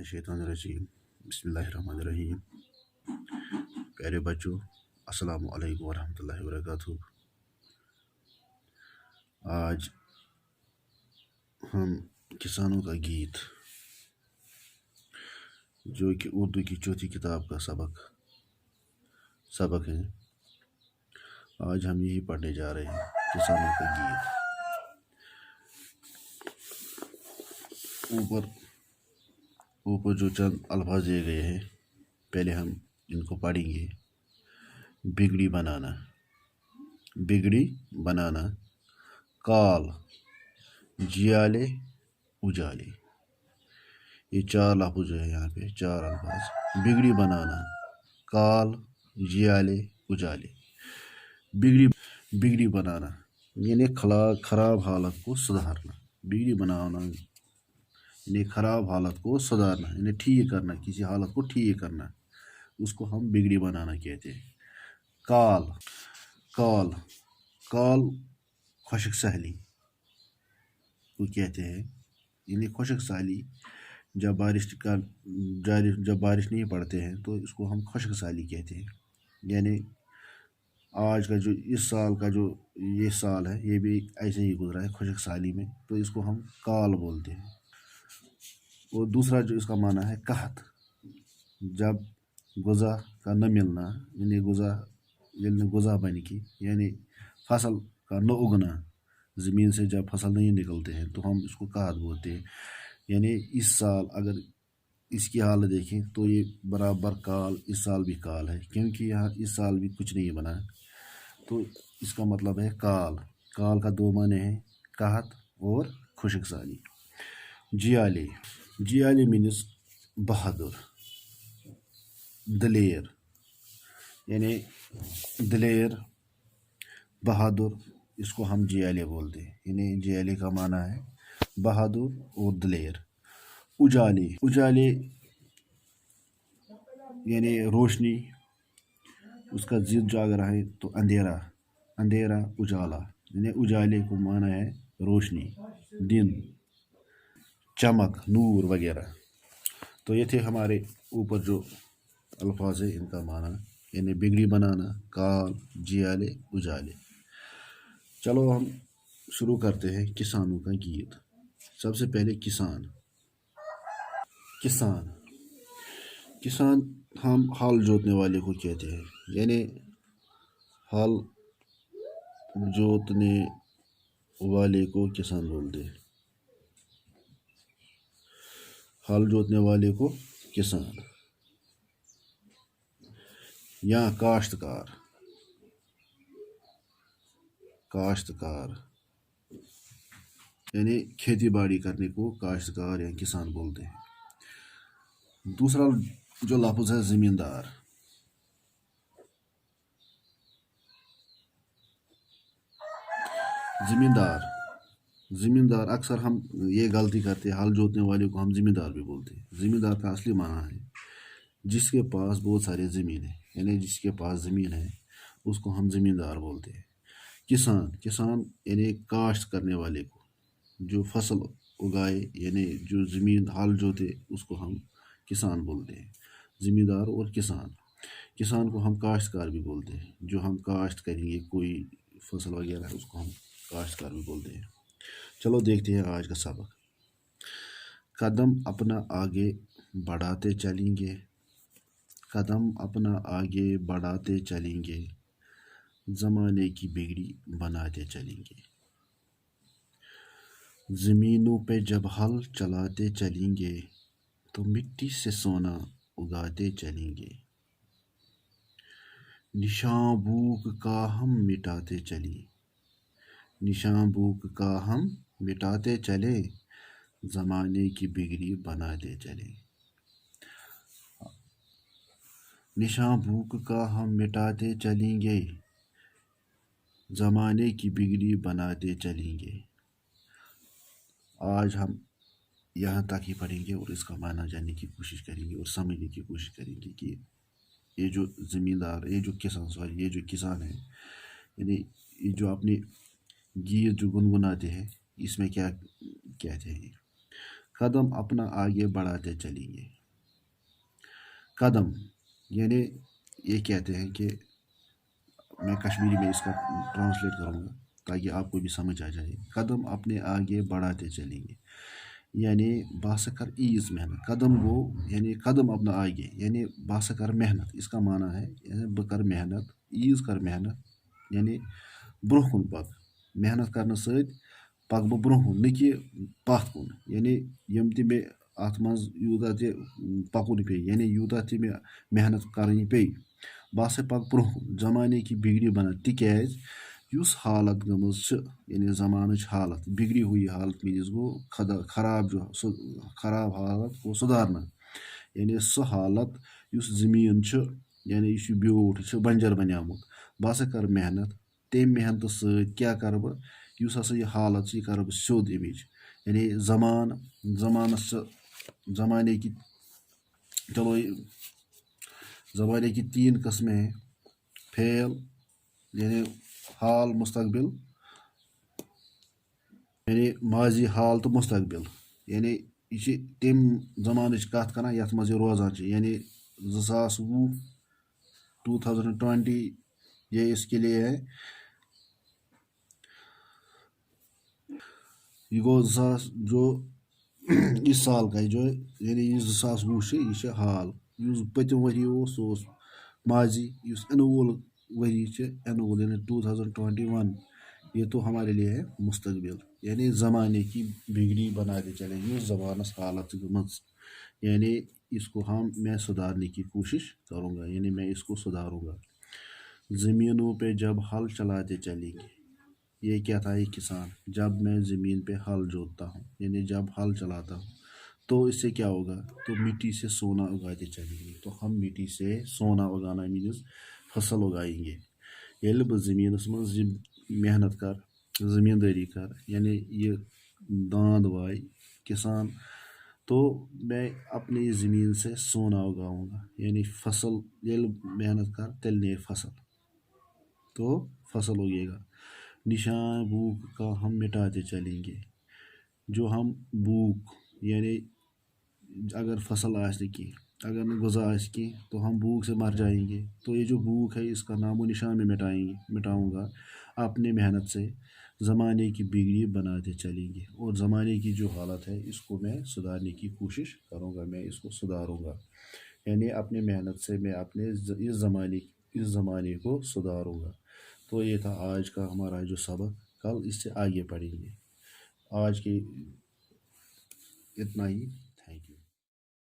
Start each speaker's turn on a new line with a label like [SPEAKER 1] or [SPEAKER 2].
[SPEAKER 1] मिनशैतानिर्रजीम बिस्मिल्लाहिर्रहमानिर्रहीम। प्यारे बच्चों, अस्सलामु अलैकुम वरहमतुल्लाहि वबरकातुहू। आज हम किसानों का गीत, जो कि उर्दू की चौथी किताब का सबक है, आज हम यही पढ़ने जा रहे हैं, किसानों का गीत। ऊपर जो चंद अल्फाज दिए गए हैं, पहले हम इनको पढ़ेंगे। बिगड़ी बनाना, काल, जियाले, उजाले। ये चार लफ्ज़ जो है यहाँ पे, चार अल्फाज। बिगड़ी बनाना, काल, जियाले, उजाले। बिगड़ी बनाना यानी खराब हालत को सुधारना। बिगड़ी बनाना यानी खराब हालत को सुधारना, यानी ठीक करना, किसी हालत को ठीक करना, उसको हम बिगड़ी बनाना कहते हैं। काल खुशक सहली को कहते हैं, यानी खुशक सहली। जब बारिश नहीं पड़ते हैं तो इसको हम खुशक सहली कहते हैं। यानी आज का जो इस साल का जो ये साल है, ये भी ऐसे ही गुजरा है खुशक सहली में, तो इसको हम काल बोलते हैं। और दूसरा जो इसका माना है कहत, जब गुज़ा का न मिलना, यानी गुज़ा बन की, यानी फसल का न उगना, ज़मीन से जब फसल नहीं निकलते हैं तो हम इसको कहत बोलते हैं। यानी इस साल अगर इसकी हालत देखें तो ये बराबर काल, इस साल भी काल है, क्योंकि यहाँ इस साल भी कुछ नहीं बना, तो इसका मतलब है काल का दो माने हैं, कहत और खुशक साली। जियाले मीन्स बहादुर, दलेर, यानी दलेर, बहादुर, इसको हम जियाले बोलते हैं। यानी जियाले का माना है बहादुर और दलेर। उजाले यानी रोशनी, उसका जिद जो अगर है तो अंधेरा उजाला, यानी उजाले को माना है रोशनी, दिन, चमक, नूर वगैरह। तो ये थे हमारे ऊपर जो अल्फाज है, इनका माना, यानी बिगड़ी बनाना, काल, जियाले, उजाले। चलो हम शुरू करते हैं किसानों का गीत। सबसे पहले किसान हम हल जोतने वाले को कहते हैं, यानी हल जोतने वाले को किसान बोलते हैं। हल जोतने वाले को किसान। या काश्तकार यानी खेती बाड़ी करने को काश्तकार या किसान बोलते हैं। दूसरा जो लफ्ज़ है ज़मींदार अक्सर हम ये गलती करते हैं, हल जोतने वाले को हम ज़मींदार भी बोलते हैं। ज़मींदार का असली माना है जिसके पास बहुत सारी ज़मीन है, यानी जिसके पास ज़मीन है उसको हम ज़मींदार बोलते हैं। किसान यानी काश्त करने वाले को, जो फसल उगाए, यानी जो ज़मीन हल जोते, उसको हम किसान बोलते हैं। ज़मींदार और किसान को हम काश्तकार भी बोलते हैं। जो हम काश्त करेंगे कोई फसल वगैरह, उसको हम काश्तकार भी बोलते हैं। चलो देखते हैं आज का सबक। कदम अपना आगे बढ़ाते चलेंगे, ज़माने की बिगड़ी बनाते चलेंगे। ज़मीनों पे जब हल चलाते चलेंगे तो मिट्टी से सोना उगाते चलेंगे। निशान भूख का हम मिटाते चले, ज़माने की बिगड़ी बनाते चले। निशान भूख का हम मिटाते चलेंगे, ज़माने की बिगड़ी बनाते चलेंगे। आज हम यहाँ तक ही पढ़ेंगे और इसका माना जानने की कोशिश करेंगे और समझने की कोशिश करेंगे कि ये जो ज़मींदार, ये जो किसान है, यानी ये जो अपने गीत जो गुनगुनाते हैं, इसमें क्या कहते हैं। قدم اپنا آگے بڑھاتے چلیں گے. قدم یعنی یہ کہتے ہیں کہ میں کشمیری میں اس کا ٹرانسلیٹ کروں گا تاکہ آپ کو بھی سمجھ آ جائے. قدم اپنے آگے بڑھاتے چلیں گے یعنی بہ سا کر ایز محنت. قدم گو یعنی قدم اپنا آگے یعنی بہ سا کر محنت. اس کا معنی ہے یعنی بہ کر محنت، ایز کر محنت یعنی برونٛہہ کُن پک. محنت کرنہٕ سۭتۍ پکہٕ بہٕ برونٛہہ کُن، نہ کہ پتھ کُن. یعنی یم تہِ مےٚ اتھ منٛز یوٗتاہ تہِ پکُن پیٚیہِ یعنی یوٗتاہ تہِ مےٚ محنت کرٕنۍ پیٚیہِ بہٕ ہسا پکہٕ برونٛہہ کُن. زمانے کی بگڑی بنا تِکیٛازِ یُس حالت گٔمٕژ چھِ یعنی زمانٕچ حالت بگڑی ہوئی حالت میٖنٕز گوٚو خراب جو سُہ خراب حالت گوٚو سُدھارنا. یعنی سُہ حالت یُس زٔمیٖن چھُ یعنی یُس یہِ بیوٗٹھ چھُ بنجر بنیومُت بہٕ ہسا کرٕ محنت. تمہِ محنتہٕ سۭتۍ کیٛاہ کرٕ بہٕ، یُس ہسا یہِ حالت چھِ یہِ کرٕ بہٕ سیوٚد اَمِچ. یعنی زمانس چھِ زمانے کی چلو زمانے کی 3 قسمیں ہیں: فعل یعنی حال مستقبل یعنی ماضی حال تو مستقبل. یعنی یہ چھِ تمہِ زمانٕچ کتھ کران یتھ منٛز یہِ روزان چھِ. یعنی 2020 2020 یہ اس کے لیے ہے. یہ گوٚو 2000 جو اس سال کا جو یعنی یہ 2020 چھِ یہِ چھِ حال. یُس پٔتِم ؤری اوس سُہ اوس ماضی. یُس یِنہٕ وول ؤری چھِ یِنہٕ وول یعنی 2021 یہ تو ہمارے لیے ہے مستقبل. یعنی زمانے کی بگڑی بناتے چلیں گے. یُس زمانس حالت چھِ گٔمٕژ یعنی اس کو میں سدھارنے کی کوشش کروں گا یعنی میں اس کو سدھاروں گا. زمینوں پہ جب ہل چلاتے چلیں گے. یہ کیا تھا ایک کسان جب میں زمین پہ ہل جوتتا ہوں یعنی جب ہل چلاتا ہوں تو اس سے کیا ہوگا، تو مٹی سے سونا اگاتے چلیں گے. تو ہم مٹی سے سونا اگانا مینز فصل اگائیں گے. ییٚلہِ بہٕ زٔمیٖنَس منٛز یہِ محنت کر زمیندٲری کر یعنی یہ داند وائے کسان تو میں اپنی زمین سے سونا اگاؤں گا. یعنی فصل ییٚلہِ محنت کر تیٚلہِ نیرِ فصل تو فصل اگے گا. نشان بھوک کا ہم مٹاتے چلیں گے. جو ہم بھوک یعنی اگر فصل آسہِ نہٕ کینٛہہ اگر نہٕ غذا آسہِ کینٛہہ تو ہم بھوک سے مر جائیں گے. تو یہ جو بھوک ہے اس کا نام و نشان میں مٹاؤں گا اپنے محنت سے. زمانے کی بگڑی بناتے چلیں گے اور زمانے کی جو حالت ہے اس کو میں سدھارنے کی کوشش کروں گا، میں اس کو سدھاروں گا. یعنی اپنے محنت سے میں اپنے اس زمانے کو سدھاروں گا. تو یہ تھا آج کا ہمارا جو سبق. کل اس سے آگے پڑھیں گے. آج کے اتنا ہی.